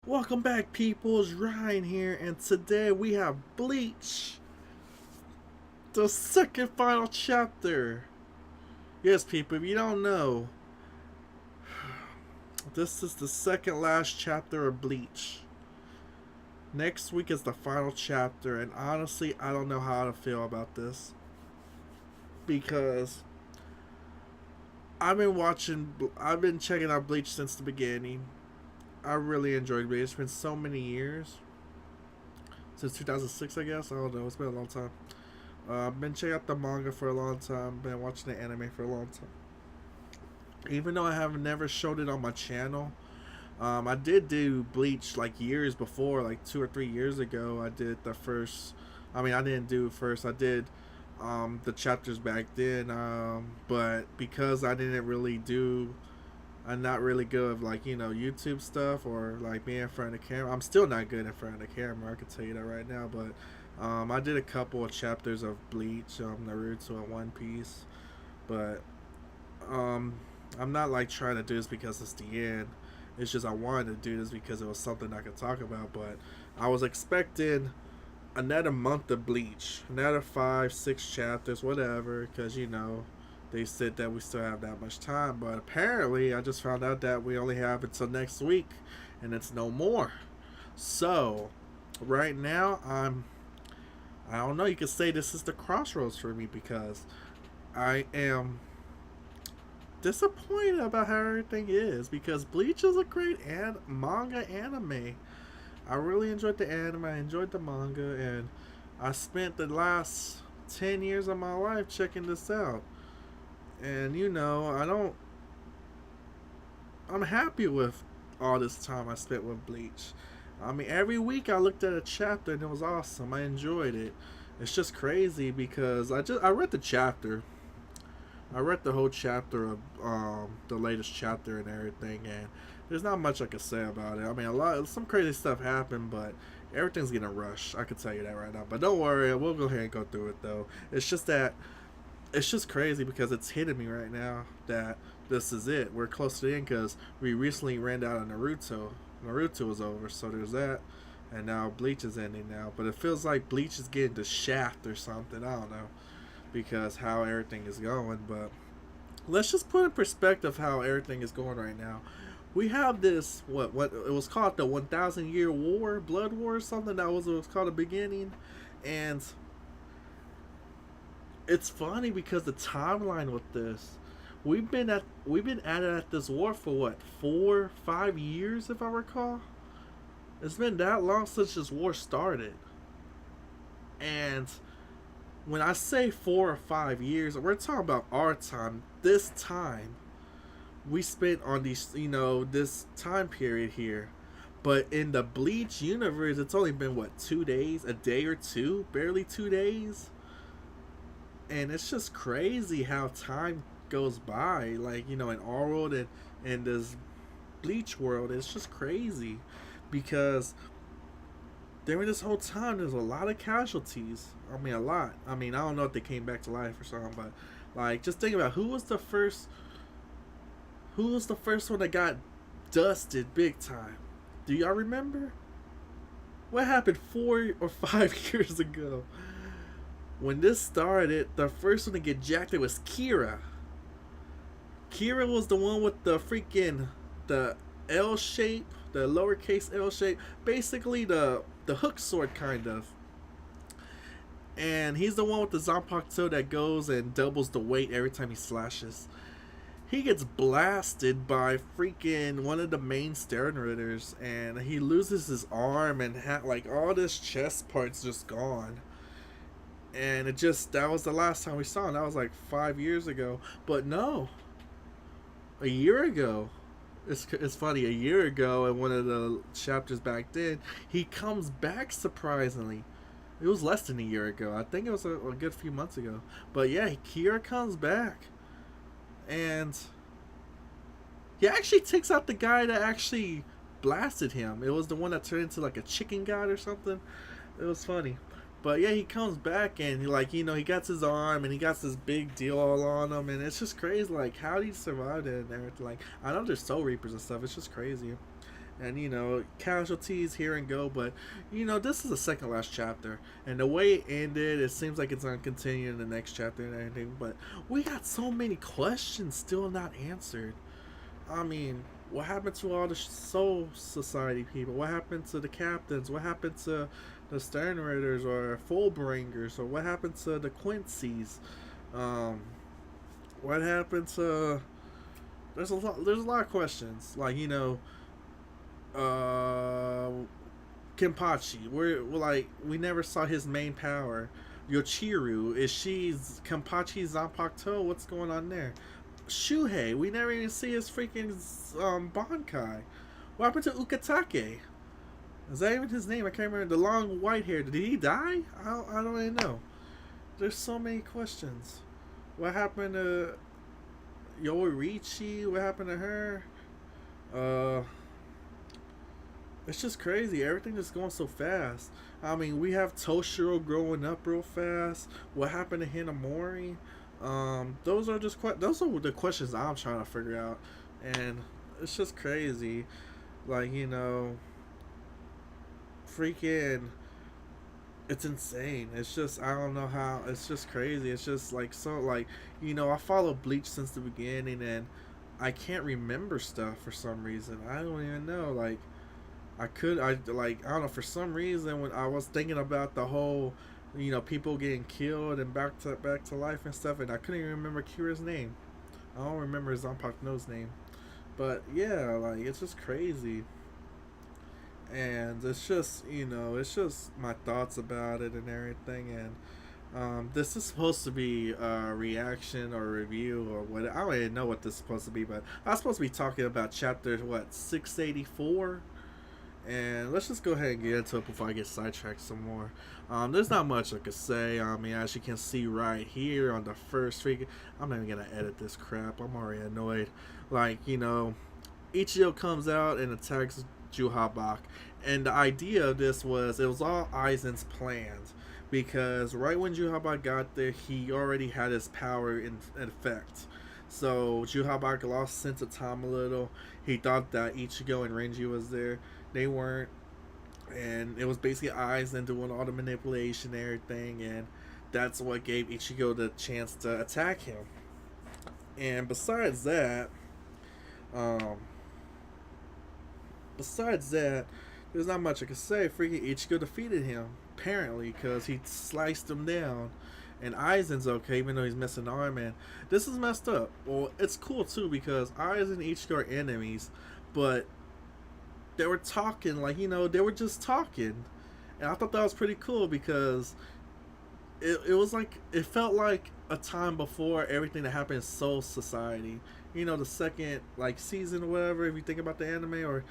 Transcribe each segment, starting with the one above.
Welcome back, people. It's Ryan here, and today we have Bleach, the second final chapter. Yes, people, if you don't know, this is the second last chapter of Bleach. Next week is the final chapter, and honestly, I don't know how to feel about this because I've been checking out Bleach since the beginning. I really enjoyed Bleach. It's been so many years since 2006, I guess. I don't know. It's been a long time. I've been checking out the manga for a long time. Been watching the anime for a long time. Even though I have never showed it on my channel, I did do Bleach like years before, like 2 or 3 years ago. I did the first. I mean, I didn't do it first. I did the chapters back then, but because I didn't really do, I'm not really good with like YouTube stuff or like being in front of the camera. I'm still not good in front of the camera. I can tell you that right now. But I did a couple of chapters of Bleach, Naruto, and One Piece. But um, I'm not like trying to do this because it's the end. It's just I wanted to do this because it was something I could talk about. But I was expecting another month of Bleach, another 5, 6 chapters, whatever. Because they said that we still have that much time, but apparently I just found out that we only have until next week, and it's no more. So, right now I don't know. You could say this is the crossroads for me because I am disappointed about how everything is because Bleach is a great manga anime. I really enjoyed the anime. I enjoyed the manga, and I spent the last 10 years of my life checking this out. And I'm happy with all this time I spent with Bleach. I mean, every week I looked at a chapter and it was awesome. I enjoyed it. It's just crazy because I read the chapter. I read the whole chapter of the latest chapter and everything, and there's not much I can say about it. I mean, some crazy stuff happened, but everything's getting rushed. I can tell you that right now. But don't worry, we'll go ahead and go through it though. It's just crazy because it's hitting me right now that this is it. We're close to the end because we recently ran out of Naruto. Naruto was over, so there's that. And now Bleach is ending now. But it feels like Bleach is getting the shaft or something. I don't know. Because how everything is going. But let's just put in perspective how everything is going right now. We have this, what it was called the 1,000 Year War, Blood War or something. That was what it was called at the beginning. And it's funny because the timeline with this, we've been at it at this war for what 4, 5 years if I recall. It's been that long since this war started, and when I say 4 or 5 years, we're talking about our time. This time we spent on these, this time period here. But in the Bleach universe, it's only been what 2 days, a day or two, barely 2 days, and it's just crazy how time goes by. Like in our world and this Bleach world, it's just crazy because during this whole time there's a lot of casualties. I mean, a lot. I mean, I don't know if they came back to life or something, but like just think about who was the first one that got dusted big time. Do y'all remember what happened 4 or 5 years ago? When this started, the first one to get jacked was Kira. Kira was the one with the L shape, the lowercase L shape, basically the hook sword kind of. And he's the one with the Zanpakuto that goes and doubles the weight every time he slashes. He gets blasted by freaking one of the main Stern Ritters, and he loses his arm and like all this chest part's just gone. And that was the last time we saw him. That was like 5 years ago. But no, a year ago. It's funny. A year ago, in one of the chapters back then, he comes back surprisingly. It was less than a year ago. I think it was a good few months ago. But yeah, Kira comes back, and he actually takes out the guy that actually blasted him. It was the one that turned into like a chicken god or something. It was funny. But yeah, he comes back and he got his arm and he got this big deal all on him, and it's just crazy. Like, how did he survive it and everything? Like, I know there's Soul Reapers and stuff. It's just crazy. and casualties here and go. But this is the second last chapter, and the way it ended, it seems like it's gonna continue in the next chapter and everything. But we got so many questions still not answered. I mean, what happened to all the Soul Society people? What happened to the captains? What happened to the Sternriders or Fullbringers? Or what happened to the Quincy's? Um, what happened to? There's a lot. There's a lot of questions. Like uh, Kenpachi. We're like we never saw his main power. Yochiru, is she Kenpachi's Zanpakuto? What's going on there? Shuhei, we never even see his freaking Bankai. What happened to Ukatake? Is that even his name? I can't remember. The long white hair. Did he die? I don't even know. There's so many questions. What happened to Yoichi? What happened to her? Uh, it's just crazy. Everything is going so fast. I mean, we have Toshiro growing up real fast. What happened to Hinamori? Those are those are the questions I'm trying to figure out, and it's just crazy. Like freaking, it's insane. It's just I don't know how. It's just crazy. It's just like so like I follow Bleach since the beginning, and I can't remember stuff for some reason. I don't even know. Like I don't know, for some reason when I was thinking about the whole people getting killed and back to life and stuff, and I couldn't even remember Kira's name. I don't remember Zanpakuto's name. But yeah, like it's just crazy. And it's just it's just my thoughts about it and everything. And this is supposed to be a reaction or review or what. I don't even know what this is supposed to be, but I'm supposed to be talking about chapter 684. And let's just go ahead and get into it before I get sidetracked some more. There's not much I could say. I mean, as you can see right here on the first figure, I'm not even gonna edit this crap. I'm already annoyed. Like, Ichigo comes out and attacks Juhabak. And the idea of this was, it was all Aizen's plans. Because right when Juhabak got there, he already had his power in effect. So Juhabak lost sense of time a little. He thought that Ichigo and Renji was there. They weren't, and it was basically Aizen doing all the manipulation and everything, and that's what gave Ichigo the chance to attack him. And um, besides that, there's not much I can say. Freaking Ichigo defeated him, apparently, because he sliced him down. And Aizen's okay, even though he's missing an arm, and this is messed up. Well, it's cool, too, because Aizen and Ichigo are enemies, but they were talking, like, they were just talking. And I thought that was pretty cool because it was like, it felt like a time before everything that happened in Soul Society. The second, like, season or whatever, if you think about the anime, or,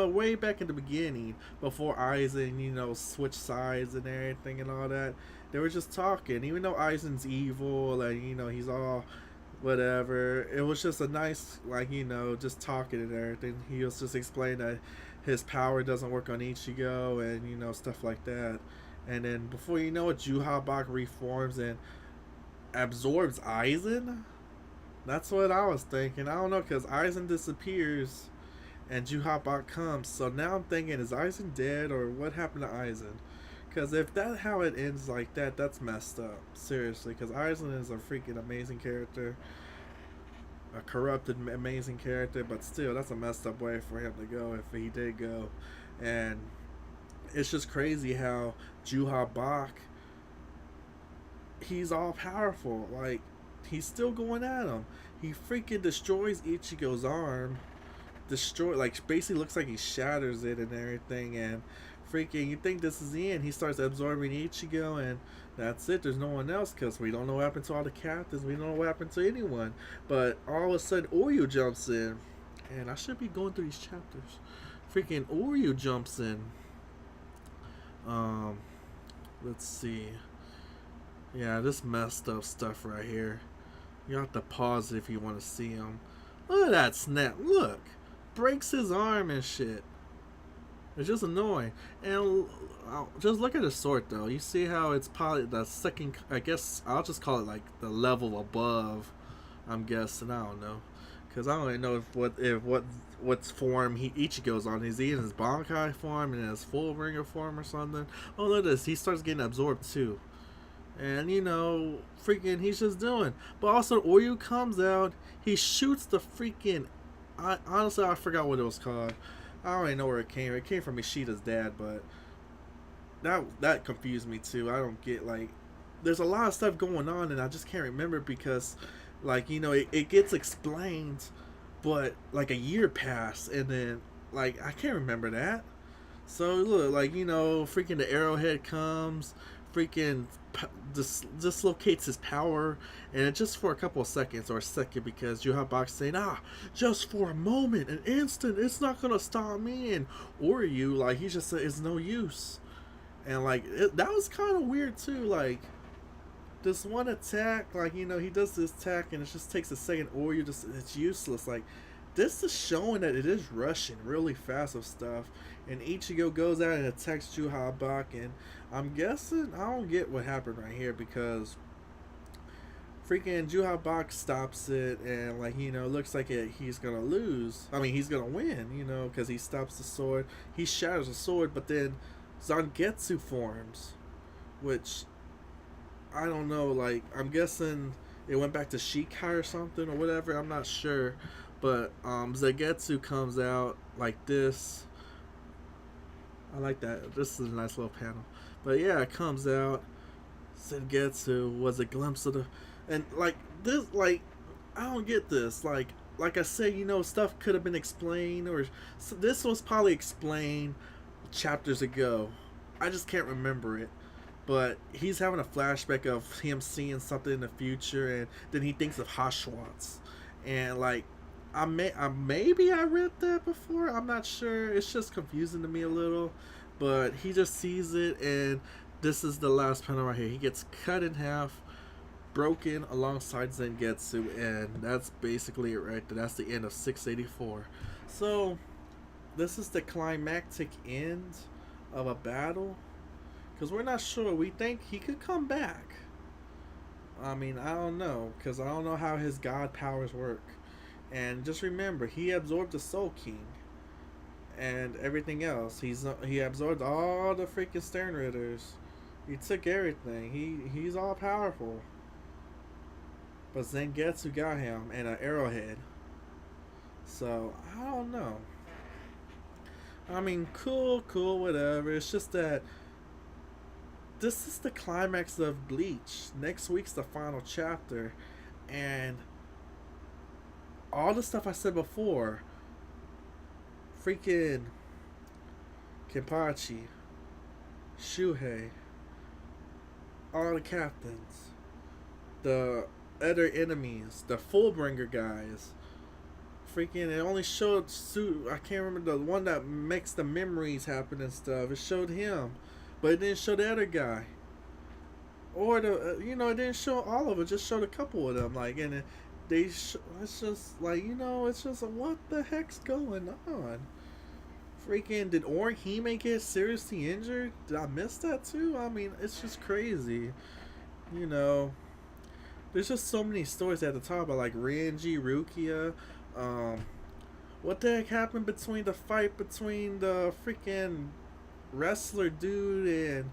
way back in the beginning, before Aizen, switched sides and everything and all that. They were just talking, even though Aizen's evil, and, he's all whatever. It was just a nice, like, just talking and everything. He was just explaining that his power doesn't work on Ichigo and, stuff like that. And then before you know it, Juhabak reforms and absorbs Aizen? That's what I was thinking. I don't know, because Aizen disappears and Juhabak comes. So now I'm thinking, is Aizen dead or what happened to Aizen? Because if that's how it ends like that, that's messed up. Seriously, because Aizen is a freaking amazing character. A corrupted, amazing character, but still, that's a messed up way for him to go if he did go. And it's just crazy how Juhabak, he's all powerful. Like, he's still going at him. He freaking destroys Ichigo's arm. Like, basically looks like he shatters it and everything. And freaking, you think this is the end. He starts absorbing Ichigo, and that's it. There's no one else, because we don't know what happened to all the captains. We don't know what happened to anyone. But all of a sudden, Oryu jumps in. And I should be going through these chapters. Freaking Oryu jumps in. Let's see. Yeah, this messed up stuff right here. You have to pause it if you want to see him. Look at that snap. Look. Breaks his arm and shit. It's just annoying. And just look at the sword, though. You see how it's probably the second, I guess I'll just call it like the level above, I'm guessing. I don't know. Cause I don't even know what's form he Ichigo's on. Is he in his Bankai form and his full ringer form or something? Oh look at this, he starts getting absorbed too. And freaking he's just doing. But also Oryu comes out, he shoots the freaking honestly I forgot what it was called. I don't even know where it came. It came from Ishida's dad, but that confused me too. I don't get like there's a lot of stuff going on and I just can't remember because it gets explained but like a year passed and then like I can't remember that. So look, freaking the arrowhead comes, freaking dislocates his power, and it's just for a couple of seconds or a second because you have Box saying, just for a moment, an instant, it's not gonna stop me, and or you like he just said it's no use, and that was kind of weird too, like. This one attack, he does this attack and it just takes a second, or it's useless. Like, this is showing that it is rushing really fast of stuff. And Ichigo goes out and attacks Juhabak, and I'm guessing I don't get what happened right here because freaking Juhabak stops it, and looks like he's gonna lose. I mean, he's gonna win, because he stops the sword, he shatters the sword, but then Zangetsu forms, which. I don't know, I'm guessing it went back to Shikai or something or whatever, I'm not sure. But Zagetsu comes out like this. I like that. This is a nice little panel. But yeah, it comes out. Zagetsu was a glimpse of the and this I don't get this. Like I said, stuff could have been explained or this was probably explained chapters ago. I just can't remember it. But he's having a flashback of him seeing something in the future, and then he thinks of Hashwatts. And maybe I read that before. I'm not sure. It's just confusing to me a little. But he just sees it, and this is the last panel right here. He gets cut in half, broken alongside Zangetsu, and that's basically it right there. That's the end of 684. So this is the climactic end of a battle. Because we're not sure. We think he could come back. I mean, I don't know. Because I don't know how his god powers work. And just remember, he absorbed the Soul King. And everything else. He absorbed all the freaking Stern Ritters. He took everything. He's all powerful. But Zangetsu got him and an arrowhead. So, I don't know. I mean, cool, whatever. It's just that this is the climax of Bleach. Next week's the final chapter. And all the stuff I said before, freaking Kenpachi, Shuhei, all the captains, the other enemies, the Fullbringer guys, freaking, it only showed I can't remember the one that makes the memories happen and stuff. It showed him. But it didn't show the other guy. Or it didn't show all of it. It just showed a couple of them. And it's just it's just what the heck's going on? Freaking, did Orihime get seriously injured? Did I miss that too? I mean, it's just crazy. There's just so many stories at the top about Renji, Rukia. What the heck happened between the fight between the freaking wrestler dude and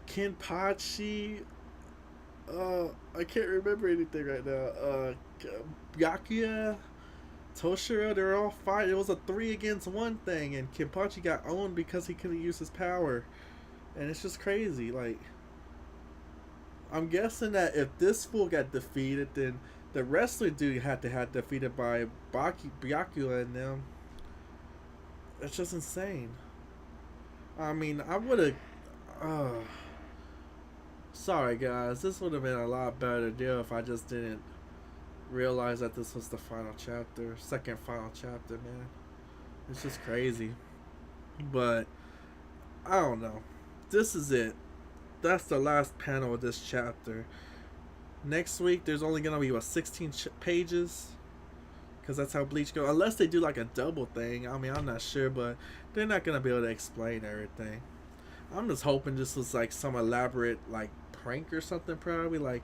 Kenpachi? I can't remember anything right now. Byakuya, Toshiro, they're all fighting. It was a 3 against 1 thing, and Kenpachi got owned because he couldn't use his power. And it's just crazy. I'm guessing that if this fool got defeated, then the wrestler dude had to have defeated by Byakuya and them. It's just insane. I mean, I would have. Sorry, guys. This would have been a lot better deal if I just didn't realize that this was the final chapter. Second final chapter, man. It's just crazy. But, I don't know. This is it. That's the last panel of this chapter. Next week, there's only going to be, 16 pages? Because that's how Bleach go. Unless they do a double thing. I mean, I'm not sure, but they're not going to be able to explain everything. I'm just hoping this was some elaborate prank or something, probably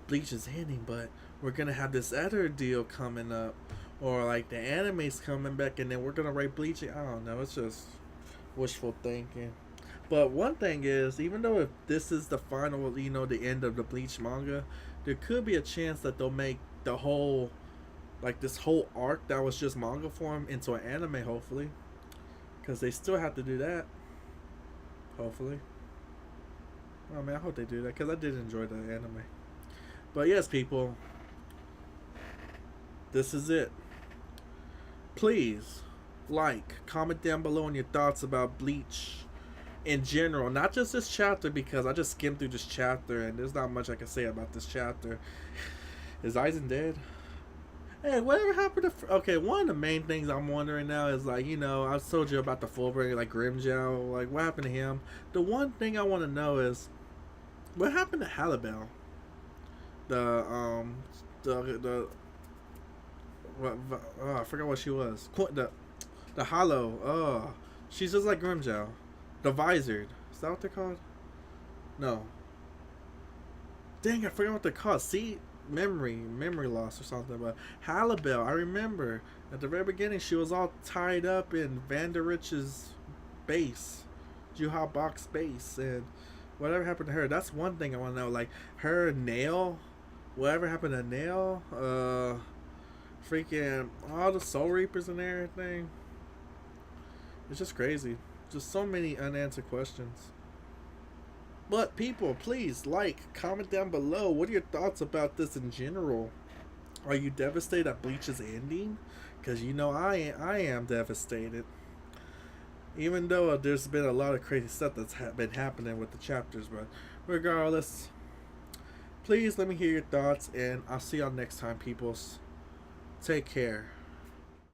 Bleach is ending, but we're gonna have this other deal coming up, or like the anime's coming back, and then we're gonna write Bleach. I don't know. It's just wishful thinking. But one thing is, even though if this is the final, the end of the Bleach manga, there could be a chance that they'll make the whole, like this whole arc that was just manga form into an anime, hopefully. Because they still have to do that. Hopefully. Oh man, I hope they do that, because I did enjoy the anime. But yes, people, this is it. Please, comment down below on your thoughts about Bleach in general, not just this chapter, because I just skimmed through this chapter and there's not much I can say about this chapter. Is Aizen dead? Hey, whatever happened to... Okay, one of the main things I'm wondering now is, like, I told you about the Fullbringer, like, Grimjow. Like, what happened to him? The one thing I want to know is, what happened to Halibel? I forgot what she was. The Hollow. Oh, she's just like Grimjow. The Visored. Is that what they're called? No. Dang, I forgot what they're called. See? Memory loss or something. But Halibel, I remember at the very beginning she was all tied up in Vanderich's base, Juha Bach's base, and whatever happened to her. That's one thing I want to know. Like her Nail, whatever happened to Nail? Freaking all the Soul Reapers and everything. It's just crazy. Just so many unanswered questions. But people, please comment down below. What are your thoughts about this in general? Are you devastated that Bleach is ending? Because I am devastated. Even though there's been a lot of crazy stuff that's been happening with the chapters, but regardless, please let me hear your thoughts, and I'll see y'all next time, peoples. Take care.